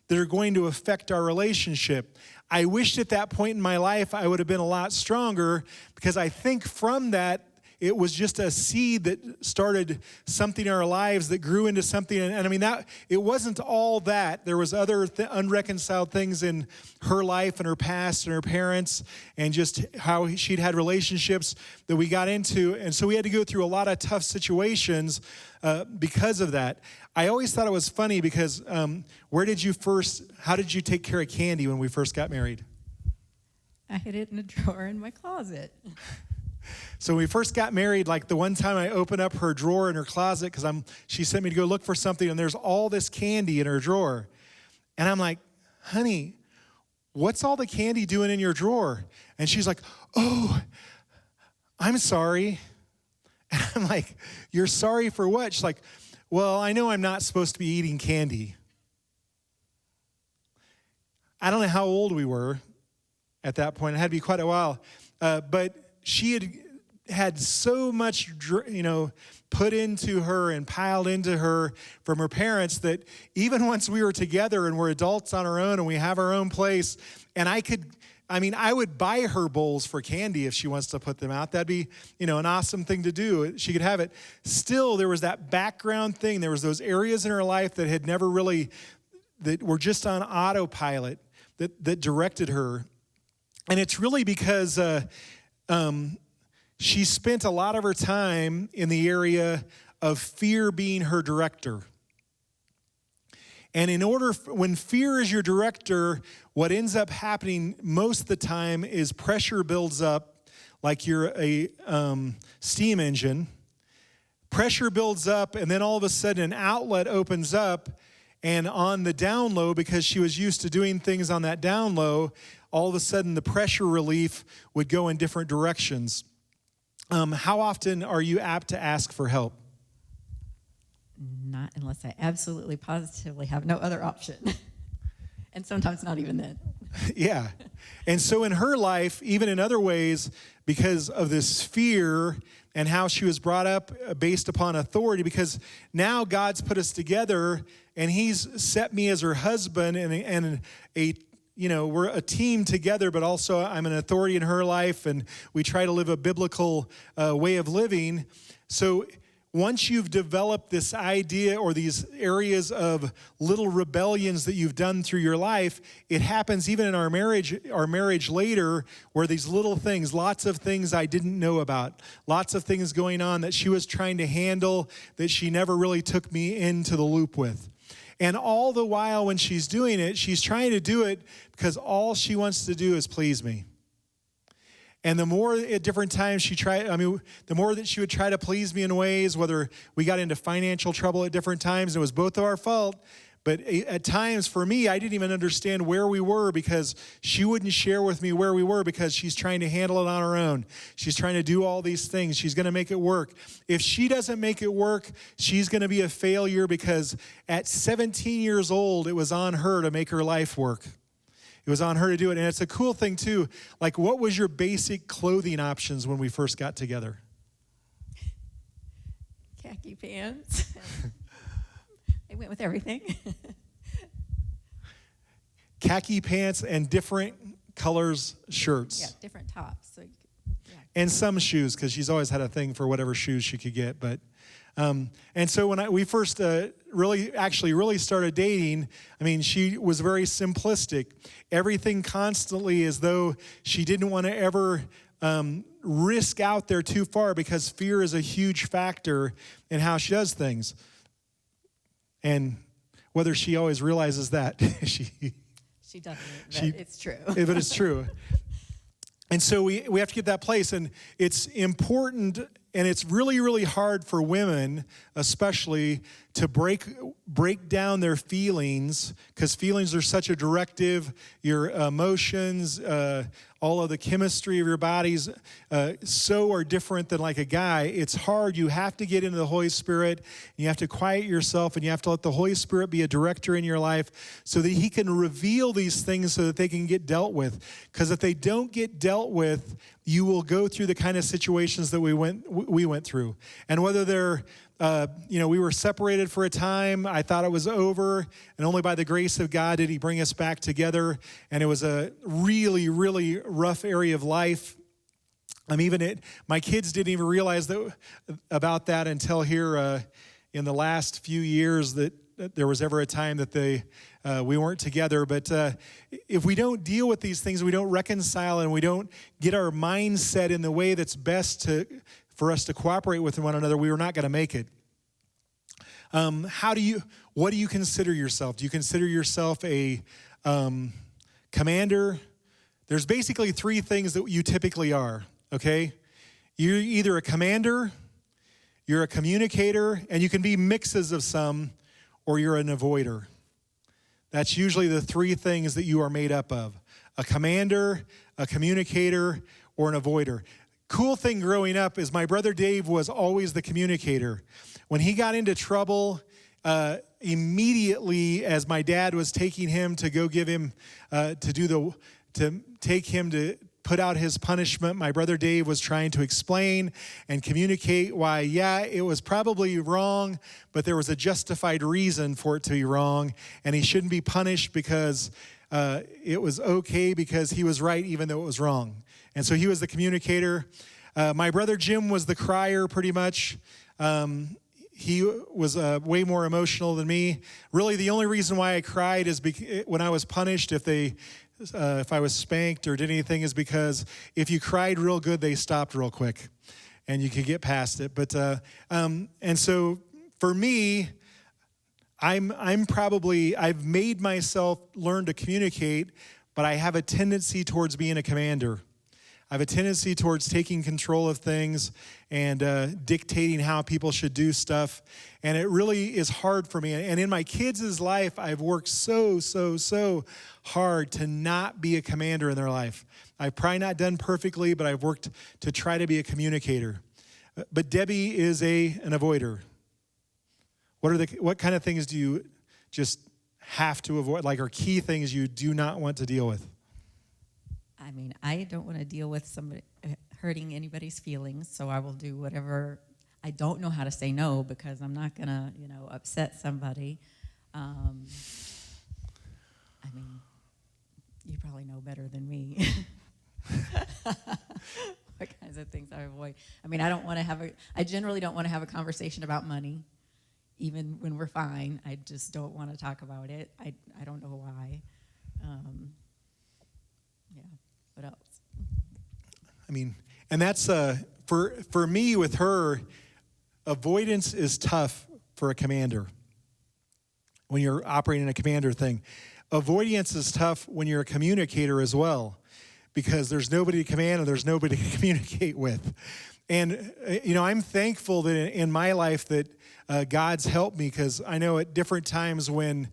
D: that are going to affect our relationship. I wished at that point in my life I would have been a lot stronger, because I think from that, it was just a seed that started something in our lives that grew into something. And I mean, that it wasn't all that. There was other unreconciled things in her life and her past and her parents and just how she'd had relationships that we got into. And so we had to go through a lot of tough situations because of that. I always thought it was funny because how did you take care of Candy when we first got married?
C: I hid it in a drawer in my closet.
D: So when we first got married, like the one time I opened up her drawer in her closet because she sent me to go look for something, and there's all this candy in her drawer. And I'm like, honey, what's all the candy doing in your drawer? And she's like, oh, I'm sorry. And I'm like, you're sorry for what? She's like, well, I know I'm not supposed to be eating candy. I don't know how old we were at that point. It had to be quite a while. But she had so much, put into her and piled into her from her parents that even once we were together and we're adults on our own and we have our own place, and I would buy her bowls for candy if she wants to put them out. That'd be, an awesome thing to do. She could have it. Still, there was that background thing. There was those areas in her life that had never really, that were just on autopilot that directed her. And it's really because she spent a lot of her time in the area of fear being her director. And when fear is your director, what ends up happening most of the time is pressure builds up like you're a steam engine. Pressure builds up, and then all of a sudden an outlet opens up, and on the down low, because she was used to doing things on that down low, all of a sudden the pressure relief would go in different directions. How often are you apt to ask for help?
C: Not unless I absolutely positively have no other option. And sometimes not even then.
D: Yeah. And so in her life, even in other ways, because of this fear and how she was brought up based upon authority, because now God's put us together and he's set me as her husband and we're a team together, but also I'm an authority in her life, and we try to live a biblical way of living. So once you've developed this idea or these areas of little rebellions that you've done through your life, it happens even in our marriage later, where these little things, lots of things I didn't know about, lots of things going on that she was trying to handle that she never really took me into the loop with. And all the while when she's doing it, she's trying to do it because all she wants to do is please me. And the more at different times the more that she would try to please me in ways, whether we got into financial trouble at different times, and it was both of our fault, but at times for me, I didn't even understand where we were because she wouldn't share with me where we were because she's trying to handle it on her own. She's trying to do all these things. She's going to make it work. If she doesn't make it work, she's going to be a failure because at 17 years old, it was on her to make her life work. It was on her to do it. And it's a cool thing, too. Like, what was your basic clothing options when we first got together?
C: Khaki pants. They went with everything.
D: Khaki pants and different colors shirts.
C: Yeah, different tops. So
D: And some shoes, because she's always had a thing for whatever shoes she could get. But and so when we first really started dating, she was very simplistic. Everything constantly as though she didn't want to ever risk out there too far because fear is a huge factor in how she does things. And whether she always realizes that, she
C: doesn't, but it's true.
D: But it's true. And so we have to get that place, and it's important, and it's really, really hard for women, especially, to break down their feelings, because feelings are such a directive. Your emotions, all of the chemistry of your bodies, so are different than like a guy. It's hard. You have to get into the Holy Spirit, and you have to quiet yourself, and you have to let the Holy Spirit be a director in your life so that he can reveal these things so that they can get dealt with. Because if they don't get dealt with, you will go through the kind of situations that we went through. And whether they're we were separated for a time. I thought it was over, and only by the grace of God did he bring us back together. And it was a really, really rough area of life. My kids didn't even realize about that until here in the last few years that there was ever a time that we weren't together. But if we don't deal with these things, we don't reconcile, and we don't get our mindset in the way that's best for us to cooperate with one another, we are not going to make it. What do you consider yourself? Do you consider yourself a commander? There's basically three things that you typically are, okay? You're either a commander, you're a communicator, and you can be mixes of some, or you're an avoider. That's usually the three things that you are made up of: a commander, a communicator, or an avoider. Cool thing growing up is my brother Dave was always the communicator. When he got into trouble immediately as my dad was taking him to go give him, to take him to put out his punishment, my brother Dave was trying to explain and communicate why, yeah, it was probably wrong, but there was a justified reason for it to be wrong, and he shouldn't be punished because it was okay because he was right even though it was wrong. And so he was the communicator. My brother Jim was the crier pretty much. He was way more emotional than me. Really, the only reason why I cried is when I was punished, if I was spanked or did anything, is because if you cried real good, they stopped real quick, and you could get past it. But and so for me, I've made myself learn to communicate, but I have a tendency towards being a commander. I have a tendency towards taking control of things and dictating how people should do stuff. And it really is hard for me. And in my kids' life, I've worked so hard to not be a commander in their life. I've probably not done perfectly, but I've worked to try to be a communicator. But Debbie is an avoider. What kind of things do you just have to avoid, like are key things you do not want to deal with?
C: I mean, I don't want to deal with somebody hurting anybody's feelings, so I will do whatever. I don't know how to say no because I'm not going to, upset somebody. I mean, you probably know better than me what kinds of things I avoid. I mean, I generally don't want to have a conversation about money, even when we're fine. I just don't want to talk about it. I don't know why. Yeah. What else?
D: I mean, and that's for me with her, avoidance is tough for a commander. When you're operating a commander thing, avoidance is tough when you're a communicator as well, because there's nobody to command and there's nobody to communicate with. And I'm thankful that in my life that God's helped me, because I know at different times when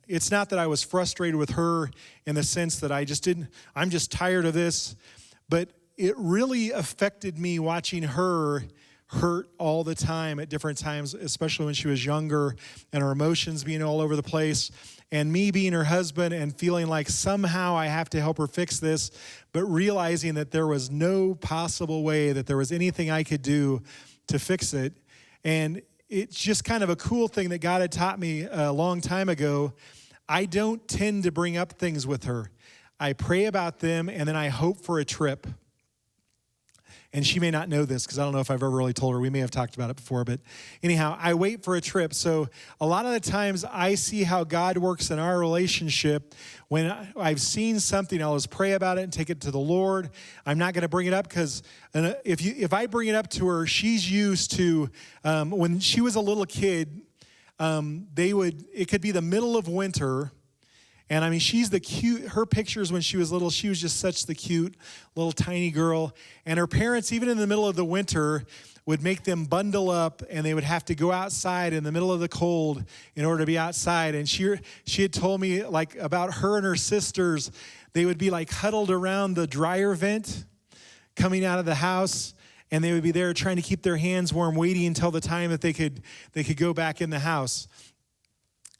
D: it's not that I was frustrated with her in the sense that I'm just tired of this, but it really affected me watching her hurt all the time at different times, especially when she was younger and her emotions being all over the place, and me being her husband and feeling like somehow I have to help her fix this, but realizing that there was no possible way that there was anything I could do to fix it. And it's just kind of a cool thing that God had taught me a long time ago. I don't tend to bring up things with her. I pray about them, and then I hope for a trip. And she may not know this because I don't know if I've ever really told her. We may have talked about it before, but anyhow, I wait for a trip. So a lot of the times I see how God works in our relationship. When I've seen something, I'll just pray about it and take it to the Lord. I'm not going to bring it up because if I bring it up to her, she's used to, when she was a little kid, it could be the middle of winter. And I mean, her pictures when she was little, she was just such the cute little tiny girl. And her parents, even in the middle of the winter, would make them bundle up, and they would have to go outside in the middle of the cold in order to be outside. And she had told me like about her and her sisters, they would be like huddled around the dryer vent coming out of the house, and they would be there trying to keep their hands warm, waiting until the time that they could go back in the house.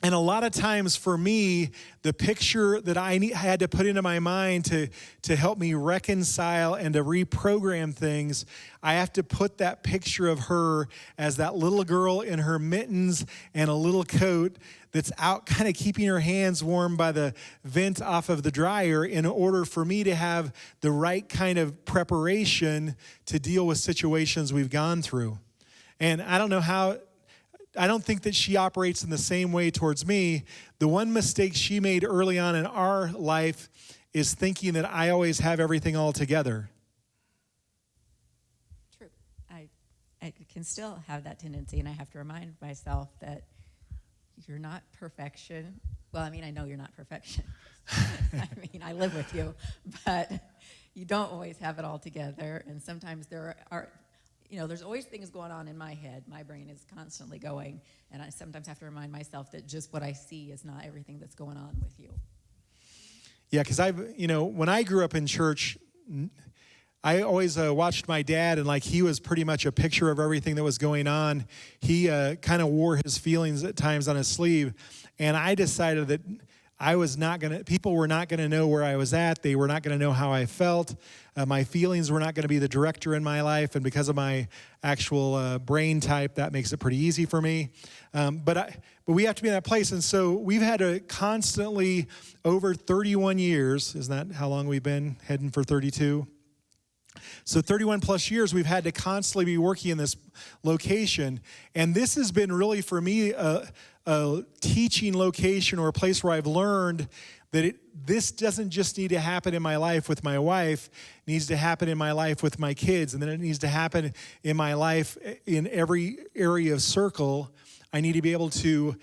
D: And a lot of times for me, the picture that I had to put into my mind to help me reconcile and to reprogram things, I have to put that picture of her as that little girl in her mittens and a little coat that's out kind of keeping her hands warm by the vent off of the dryer in order for me to have the right kind of preparation to deal with situations we've gone through. And I don't think that she operates in the same way towards me. The one mistake she made early on in our life is thinking that I always have everything all together.
C: True. I can still have that tendency, and I have to remind myself that you're not perfection. Well, I mean, I know you're not perfection. I mean, I live with you, but you don't always have it all together, and sometimes there are there's always things going on in my head. My brain is constantly going, and I sometimes have to remind myself that just what I see is not everything that's going on with you.
D: Yeah, because when I grew up in church, I always watched my dad, and like he was pretty much a picture of everything that was going on. He kind of wore his feelings at times on his sleeve, and I decided that people were not gonna know where I was at. They were not gonna know how I felt. My feelings were not gonna be the director in my life, and because of my actual brain type, that makes it pretty easy for me. But we have to be in that place, and so we've had to constantly, over 31 years, isn't that how long we've been heading for 32? So 31 plus years, we've had to constantly be working in this location. And this has been really, for me, a teaching location or a place where I've learned that this doesn't just need to happen in my life with my wife. It needs to happen in my life with my kids. And then it needs to happen in my life in every area of circle. I need to be able to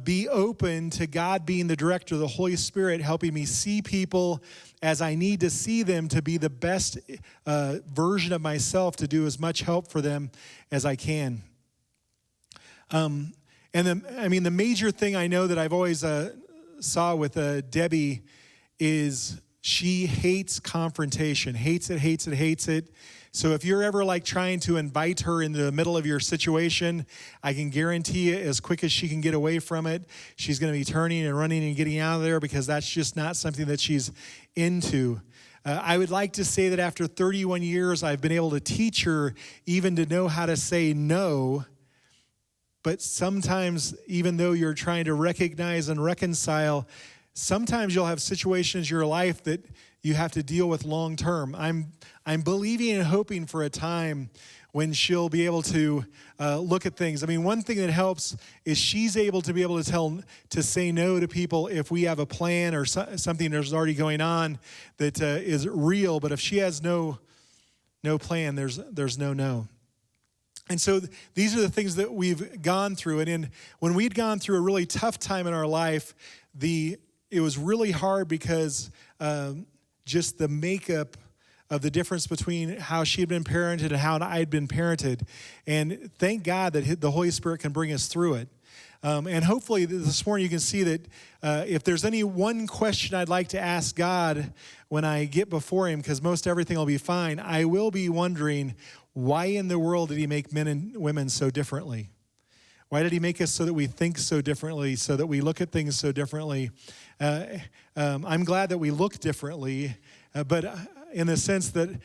D: be open to God being the director, the Holy Spirit helping me see people as I need to see them to be the best version of myself, to do as much help for them as I can. And the major thing I know that I've always saw with Debbie is she hates confrontation, hates it. So if you're ever like trying to invite her in the middle of your situation, I can guarantee you, as quick as she can get away from it, she's going to be turning and running and getting out of there, because that's just not something that she's into. I would like to say that after 31 years, I've been able to teach her even to know how to say no. But sometimes, even though you're trying to recognize and reconcile, sometimes you'll have situations in your life that you have to deal with long term. I'm believing and hoping for a time when she'll be able to look at things. I mean, one thing that helps is she's able to be able to say no to people if we have a plan or something that's already going on that is real. But if she has no plan, there's no. And so these are the things that we've gone through. And when we'd gone through a really tough time in our life, it was really hard because just the makeup of the difference between how she had been parented and how I had been parented. And thank God that the Holy Spirit can bring us through it. And hopefully this morning you can see that if there's any one question I'd like to ask God when I get before him, because most everything will be fine, I will be wondering, why in the world did he make men and women so differently? Why did he make us so that we think so differently, so that we look at things so differently? I'm glad that we look differently, but in the sense that,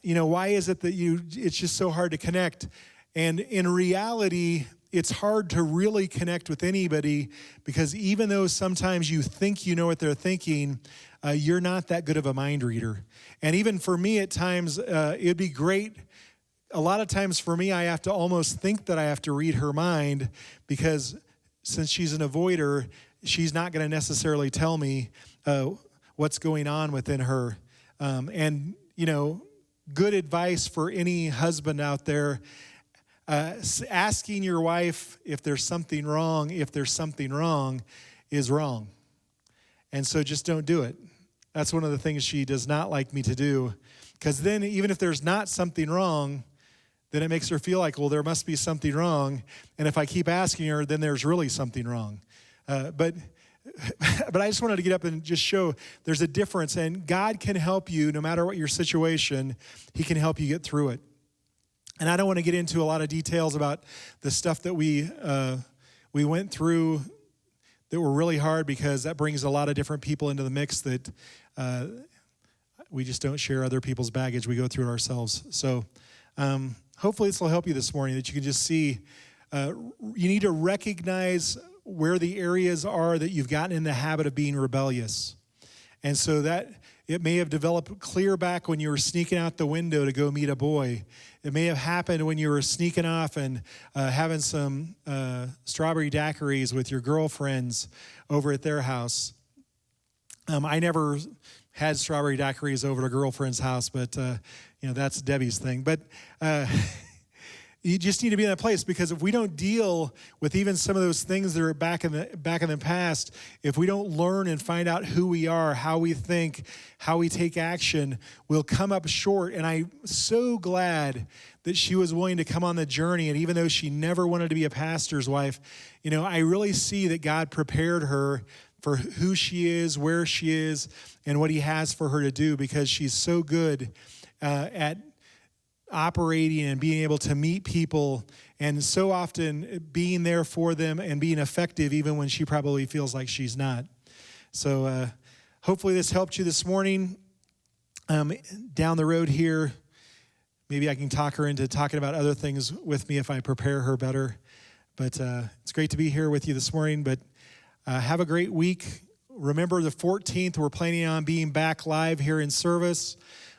D: why is it that it's just so hard to connect? And in reality, it's hard to really connect with anybody, because even though sometimes you think you know what they're thinking, you're not that good of a mind reader. And even for me at times, it'd be great. A lot of times for me, I have to almost think that I have to read her mind, because since she's an avoider, she's not going to necessarily tell me what's going on within her. And good advice for any husband out there, asking your wife if there's something wrong is wrong. And so just don't do it. That's one of the things she does not like me to do, because then even if there's not something wrong, then it makes her feel like, well, there must be something wrong. And if I keep asking her, then there's really something wrong. But I just wanted to get up and just show there's a difference. And God can help you no matter what your situation. He can help you get through it. And I don't want to get into a lot of details about the stuff that we went through that were really hard, because that brings a lot of different people into the mix that we just don't share other people's baggage. We go through it ourselves. So hopefully this will help you this morning, that you can just see you need to recognize where the areas are that you've gotten in the habit of being rebellious. And so that it may have developed clear back when you were sneaking out the window to go meet a boy. It may have happened when you were sneaking off and having some strawberry daiquiris with your girlfriends over at their house. I never had strawberry daiquiris over at a girlfriend's house, but that's Debbie's thing. But you just need to be in that place, because if we don't deal with even some of those things that are back in the past, if we don't learn and find out who we are, how we think, how we take action, we'll come up short. And I'm so glad that she was willing to come on the journey. And even though she never wanted to be a pastor's wife, I really see that God prepared her for who she is, where she is, and what he has for her to do, because she's so good at operating and being able to meet people, and so often being there for them and being effective even when she probably feels like she's not. So hopefully this helped you this morning. Down the road here, maybe I can talk her into talking about other things with me if I prepare her better. But it's great to be here with you this morning. But have a great week. Remember the 14th, we're planning on being back live here in service.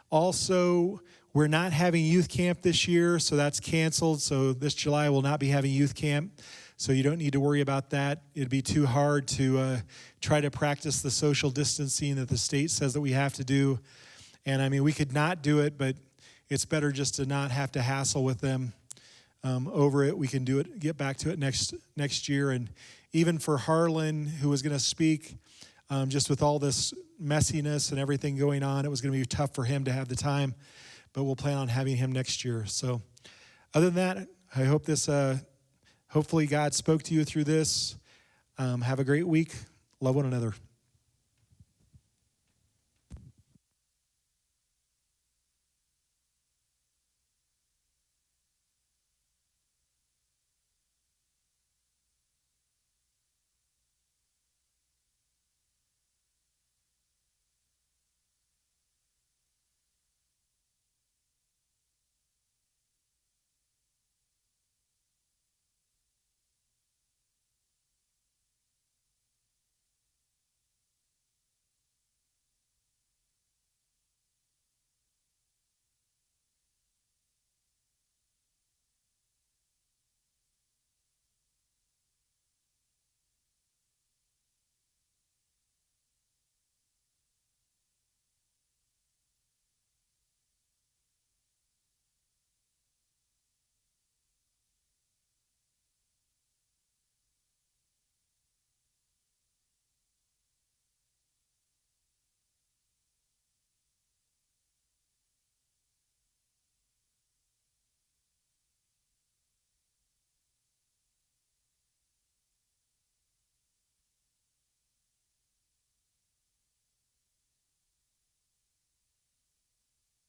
D: Also, we're not having youth camp this year, so that's canceled. So this July we'll not be having youth camp. So you don't need to worry about that. It'd be too hard to try to practice the social distancing that the state says that we have to do. And I mean, we could not do it, but it's better just to not have to hassle with them over it. We can do it, get back to it next year. And even for Harlan, who was going to speak, just with all this messiness and everything going on, it was going to be tough for him to have the time. But we'll plan on having him next year. So other than that, I hope this, hopefully God spoke to you through this. Have a great week. Love one another.